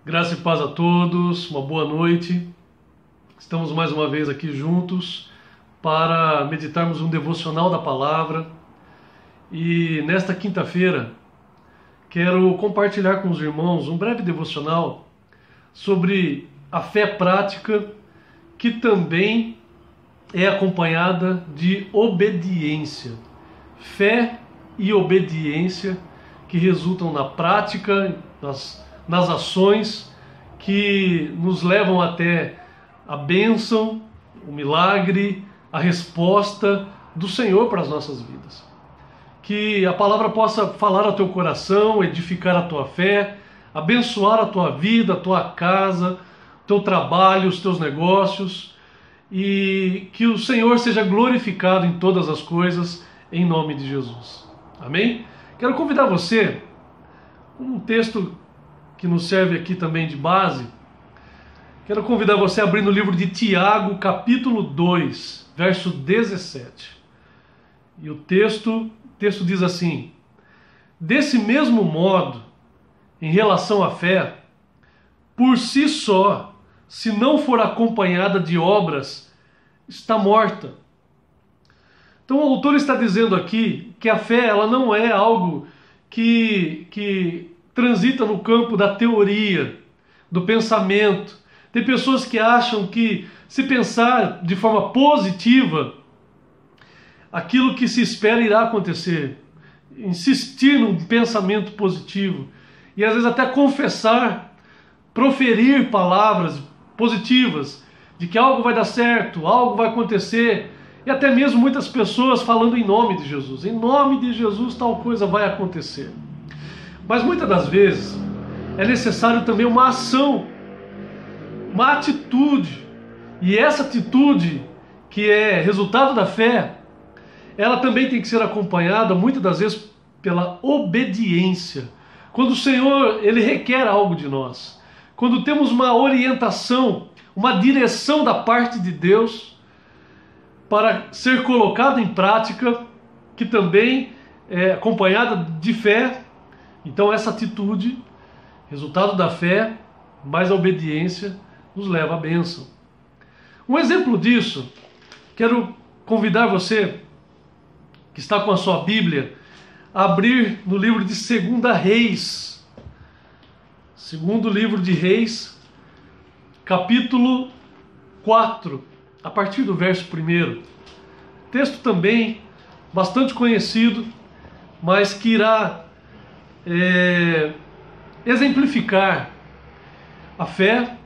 Graça e paz a todos, uma boa noite. Estamos mais uma vez aqui juntos para meditarmos um devocional da palavra. E nesta quinta-feira quero compartilhar com os irmãos um breve devocional sobre a fé prática, que também é acompanhada de obediência. Fé e obediência que resultam na prática, nas ações que nos levam até a bênção, o milagre, a resposta do Senhor para as nossas vidas. Que a palavra possa falar ao teu coração, edificar a tua fé, abençoar a tua vida, a tua casa, o teu trabalho, os teus negócios, e que o Senhor seja glorificado em todas as coisas, em nome de Jesus. Amém? Quero convidar você, um texto que nos serve aqui também de base. Quero convidar você a abrir no livro de Tiago, capítulo 2, verso 17. E o texto diz assim: desse mesmo modo, em relação à fé, por si só, se não for acompanhada de obras, está morta. Então o autor está dizendo aqui que a fé ela não é algo que transita no campo da teoria, do pensamento. Tem pessoas que acham que, se pensar de forma positiva, aquilo que se espera irá acontecer. Insistir num pensamento positivo. E às vezes até confessar, proferir palavras positivas, de que algo vai dar certo, algo vai acontecer. E até mesmo muitas pessoas falando em nome de Jesus. Em nome de Jesus tal coisa vai acontecer. Mas muitas das vezes é necessário também uma ação, uma atitude. E essa atitude, que é resultado da fé, ela também tem que ser acompanhada muitas das vezes pela obediência. Quando o Senhor ele requer algo de nós, quando temos uma orientação, uma direção da parte de Deus para ser colocado em prática, que também é acompanhada de fé. Então essa atitude, resultado da fé, mais a obediência, nos leva à bênção. Um exemplo disso, quero convidar você, que está com a sua Bíblia, a abrir no livro de 2 Reis. Segundo livro de Reis, capítulo 4, a partir do verso 1. Texto também bastante conhecido, mas que irá exemplificar a fé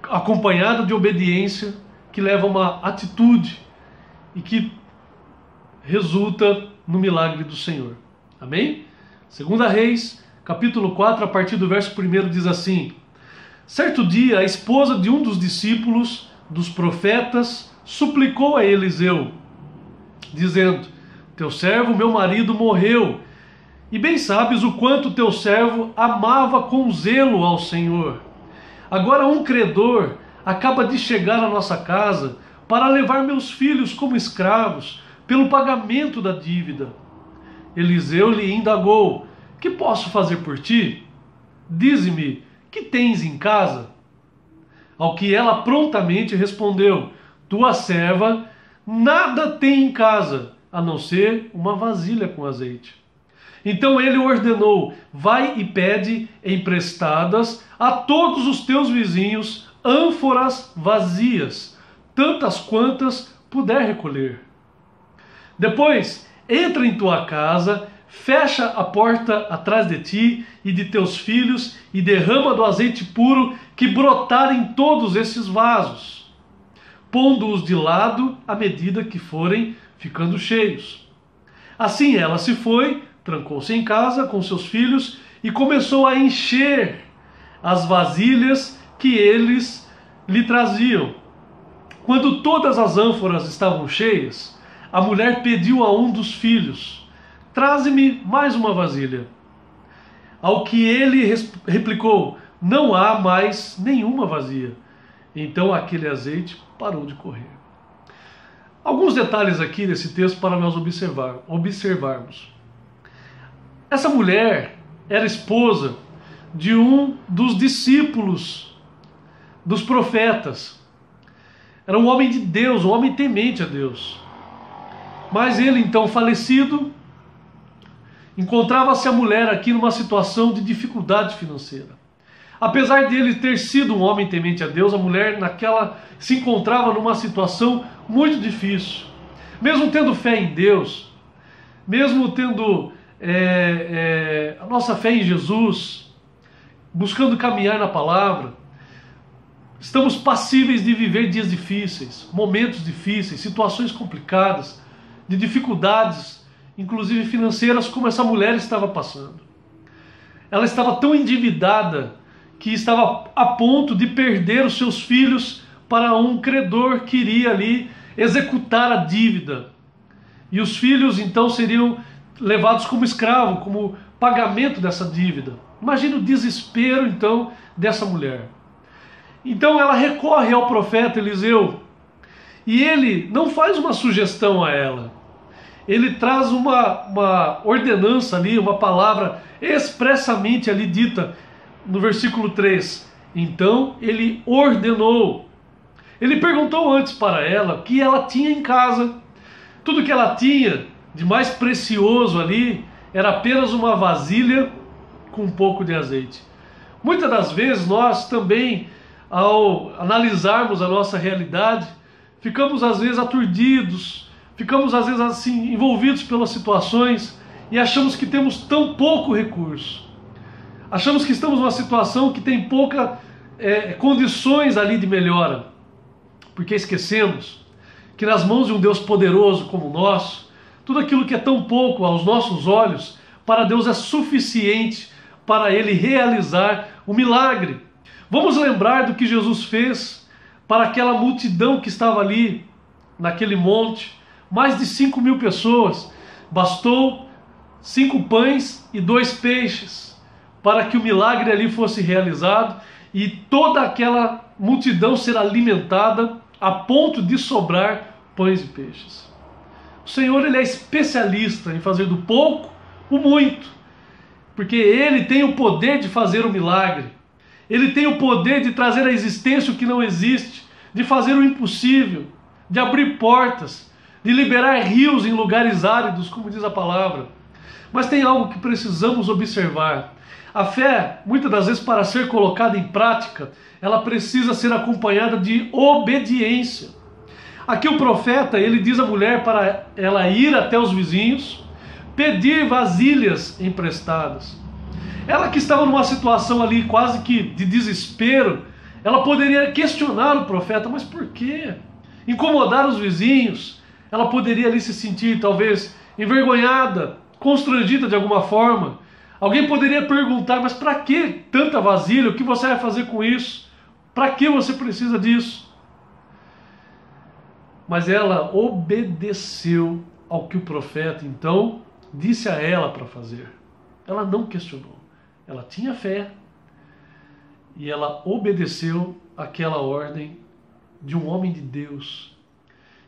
acompanhada de obediência, que leva a uma atitude e que resulta no milagre do Senhor. Amém? 2 Reis, capítulo 4, a partir do verso 1 diz assim: certo dia a esposa de um dos discípulos dos profetas suplicou a Eliseu, dizendo: teu servo, meu marido, morreu, e bem sabes o quanto teu servo amava com zelo ao Senhor. Agora um credor acaba de chegar à nossa casa para levar meus filhos como escravos pelo pagamento da dívida. Eliseu lhe indagou: que posso fazer por ti? Dize-me, que tens em casa? Ao que ela prontamente respondeu: tua serva nada tem em casa, a não ser uma vasilha com azeite. Então ele ordenou: vai e pede emprestadas a todos os teus vizinhos ânforas vazias, tantas quantas puder recolher. Depois entra em tua casa, fecha a porta atrás de ti e de teus filhos e derrama do azeite puro que brotar em todos esses vasos, pondo-os de lado à medida que forem ficando cheios. Assim ela se foi, trancou-se em casa com seus filhos e começou a encher as vasilhas que eles lhe traziam. Quando todas as ânforas estavam cheias, a mulher pediu a um dos filhos: traze-me mais uma vasilha. Ao que ele replicou: não há mais nenhuma vazia. Então aquele azeite parou de correr. Alguns detalhes aqui desse texto para nós observarmos. Essa mulher era esposa de um dos discípulos dos profetas. Era um homem de Deus, um homem temente a Deus. Mas ele, então, falecido, encontrava-se a mulher aqui numa situação de dificuldade financeira. Apesar de ele ter sido um homem temente a Deus, a mulher se encontrava numa situação muito difícil. Mesmo tendo fé em Deus, mesmo tendo a nossa fé em Jesus, buscando caminhar na palavra, estamos passíveis de viver dias difíceis, momentos difíceis, situações complicadas, de dificuldades, inclusive financeiras, como essa mulher estava passando. Ela estava tão endividada que estava a ponto de perder os seus filhos para um credor que iria ali executar a dívida. E os filhos então seriam levados como escravo, como pagamento dessa dívida. Imagina o desespero então dessa mulher. Então ela recorre ao profeta Eliseu e ele não faz uma sugestão a ela. Ele traz uma ordenança ali, uma palavra expressamente ali dita no versículo 3. Então ele ordenou. Ele perguntou antes para ela o que ela tinha em casa. Tudo que ela tinha de mais precioso ali era apenas uma vasilha com um pouco de azeite. Muitas das vezes nós também, ao analisarmos a nossa realidade, ficamos às vezes aturdidos, ficamos às vezes assim envolvidos pelas situações e achamos que temos tão pouco recurso. Achamos que estamos numa situação que tem pouca condições ali de melhora, porque esquecemos que nas mãos de um Deus poderoso como o nosso, tudo aquilo que é tão pouco aos nossos olhos, para Deus é suficiente para Ele realizar o milagre. Vamos lembrar do que Jesus fez para aquela multidão que estava ali naquele monte, mais de 5.000 pessoas, bastou 5 pães e 2 peixes, para que o milagre ali fosse realizado e toda aquela multidão ser alimentada a ponto de sobrar pães e peixes. O Senhor, Ele é especialista em fazer do pouco o muito, porque Ele tem o poder de fazer o milagre, Ele tem o poder de trazer à existência o que não existe, de fazer o impossível, de abrir portas, de liberar rios em lugares áridos, como diz a palavra. Mas tem algo que precisamos observar. A fé, muitas das vezes, para ser colocada em prática, ela precisa ser acompanhada de obediência. Aqui o profeta, ele diz à mulher para ela ir até os vizinhos, pedir vasilhas emprestadas. Ela que estava numa situação ali quase que de desespero, ela poderia questionar o profeta, mas por quê? Incomodar os vizinhos. Ela poderia ali se sentir talvez envergonhada, constrangida de alguma forma. Alguém poderia perguntar, mas para que tanta vasilha? O que você vai fazer com isso? Para que você precisa disso? Mas ela obedeceu ao que o profeta então disse a ela para fazer. Ela não questionou. Ela tinha fé e ela obedeceu àquela ordem de um homem de Deus.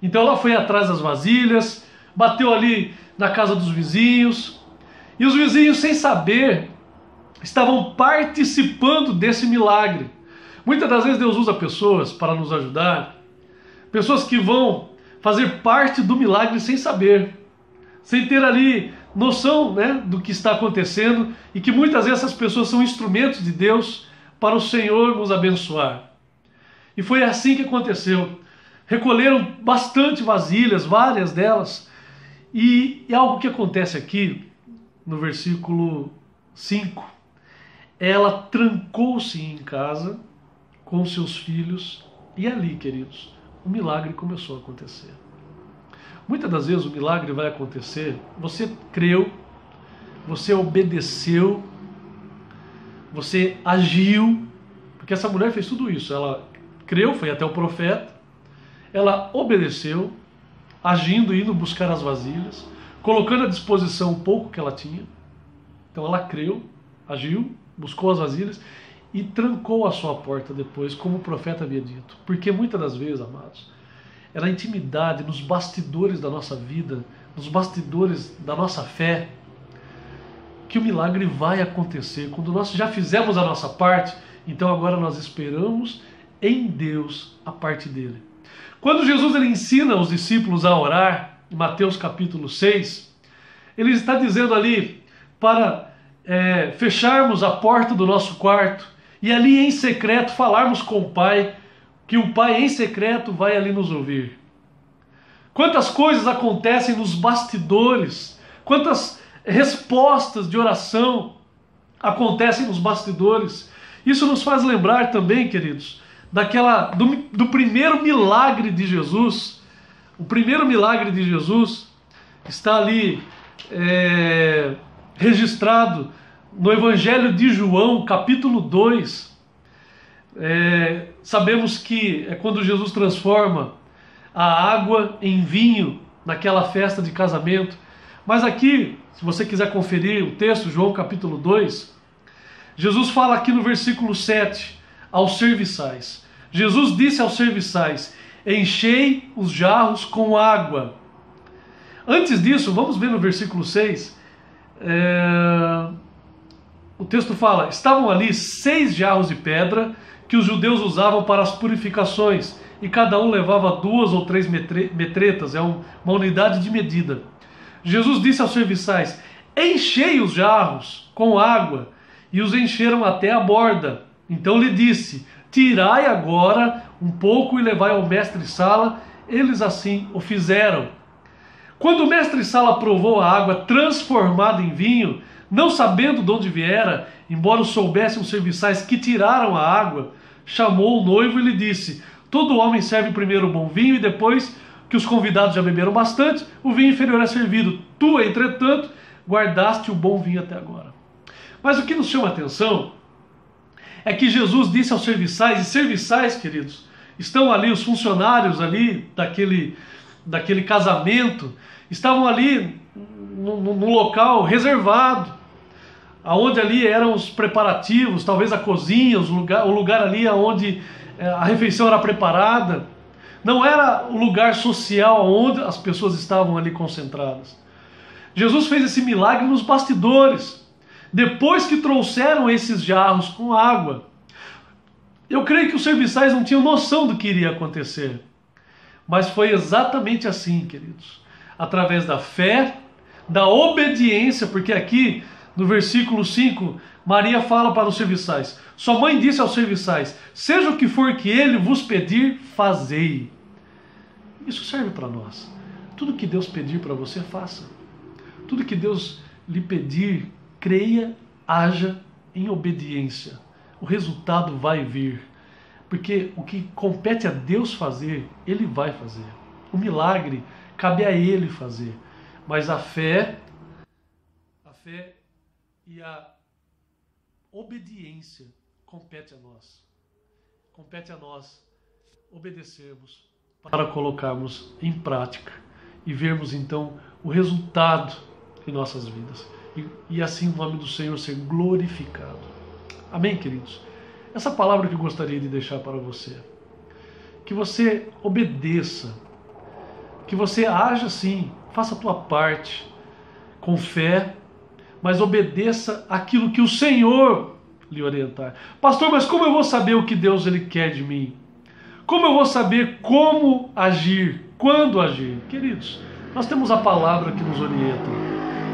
Então ela foi atrás das vasilhas, bateu ali na casa dos vizinhos, e os vizinhos, sem saber, estavam participando desse milagre. Muitas das vezes Deus usa pessoas para nos ajudar, pessoas que vão fazer parte do milagre sem saber, sem ter ali noção, do que está acontecendo, e que muitas vezes essas pessoas são instrumentos de Deus para o Senhor nos abençoar. E foi assim que aconteceu. Recolheram bastante vasilhas, várias delas, e algo que acontece aqui, no versículo 5, ela trancou-se em casa com seus filhos, e ali, queridos, o milagre começou a acontecer. Muitas das vezes o milagre vai acontecer, você creu, você obedeceu, você agiu, porque essa mulher fez tudo isso. Ela creu, foi até o profeta, ela obedeceu, agindo, indo buscar as vasilhas, colocando à disposição o pouco que ela tinha. Então ela creu, agiu, buscou as vasilhas e trancou a sua porta depois, como o profeta havia dito. Porque muitas das vezes, amados, é na intimidade, nos bastidores da nossa vida, nos bastidores da nossa fé, que o milagre vai acontecer. Quando nós já fizemos a nossa parte, então agora nós esperamos em Deus a parte dele. Quando Jesus ele ensina os discípulos a orar, em Mateus capítulo 6, ele está dizendo ali para fecharmos a porta do nosso quarto e ali em secreto falarmos com o Pai, que o Pai em secreto vai ali nos ouvir. Quantas coisas acontecem nos bastidores, quantas respostas de oração acontecem nos bastidores. Isso nos faz lembrar também, queridos, do primeiro milagre de Jesus. O primeiro milagre de Jesus está ali registrado no Evangelho de João, capítulo 2. Sabemos que é quando Jesus transforma a água em vinho naquela festa de casamento. Mas aqui, se você quiser conferir o texto, João capítulo 2, Jesus fala aqui no versículo 7 aos serviçais. Jesus disse aos serviçais: enchei os jarros com água. Antes disso, vamos ver no versículo 6, o texto fala: estavam ali 6 jarros de pedra que os judeus usavam para as purificações, e cada um levava 2 ou 3 metretas, é uma unidade de medida. Jesus disse aos serviçais: enchei os jarros com água, e os encheram até a borda. Então lhe disse: tirai agora um pouco e levai ao mestre-sala. Eles assim o fizeram. Quando o mestre-sala provou a água transformada em vinho, não sabendo de onde viera, embora soubessem os serviçais que tiraram a água, chamou o noivo e lhe disse: todo homem serve primeiro o bom vinho, e depois que os convidados já beberam bastante, o vinho inferior é servido. Tu, entretanto, guardaste o bom vinho até agora. Mas o que nos chama a atenção é que Jesus disse aos serviçais, e serviçais, queridos, estão ali os funcionários ali daquele casamento, estavam ali no local reservado, aonde ali eram os preparativos, talvez a cozinha, o lugar ali onde a refeição era preparada. Não era o lugar social onde as pessoas estavam ali concentradas. Jesus fez esse milagre nos bastidores, depois que trouxeram esses jarros com água. Eu creio que os serviçais não tinham noção do que iria acontecer. Mas foi exatamente assim, queridos. Através da fé, da obediência, porque aqui no versículo 5, Maria fala para os serviçais: sua mãe disse aos serviçais: seja o que for que ele vos pedir, fazei. Isso serve para nós. Tudo que Deus pedir para você, faça. Tudo que Deus lhe pedir, creia, haja em obediência. O resultado vai vir. Porque o que compete a Deus fazer, Ele vai fazer. O milagre cabe a Ele fazer. Mas a fé e a obediência compete a nós. Compete a nós obedecermos para colocarmos em prática e vermos então o resultado em nossas vidas. E assim o nome do Senhor ser glorificado. Amém, queridos? Essa palavra que eu gostaria de deixar para você. Que você obedeça. Que você haja assim, faça a tua parte com fé, mas obedeça aquilo que o Senhor lhe orientar. Pastor, mas como eu vou saber o que Deus ele quer de mim? Como eu vou saber como agir, quando agir? Queridos, nós temos a palavra que nos orienta.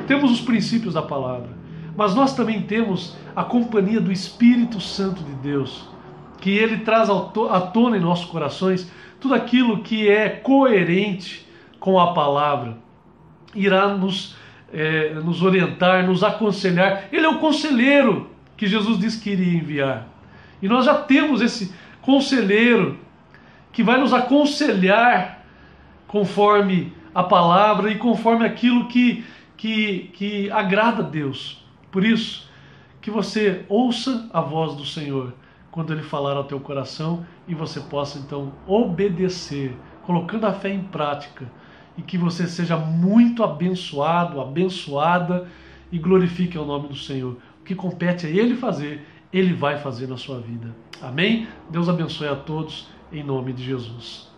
Temos os princípios da palavra. Mas nós também temos a companhia do Espírito Santo de Deus, que ele traz à tona em nossos corações tudo aquilo que é coerente com a palavra. Irá nos orientar, nos aconselhar. Ele é o conselheiro que Jesus disse que iria enviar. E nós já temos esse conselheiro que vai nos aconselhar conforme a palavra e conforme aquilo que agrada a Deus. Por isso, que você ouça a voz do Senhor quando Ele falar ao teu coração e você possa então obedecer, colocando a fé em prática, e que você seja muito abençoado, abençoada, e glorifique o nome do Senhor. O que compete a Ele fazer, Ele vai fazer na sua vida. Amém? Deus abençoe a todos, em nome de Jesus.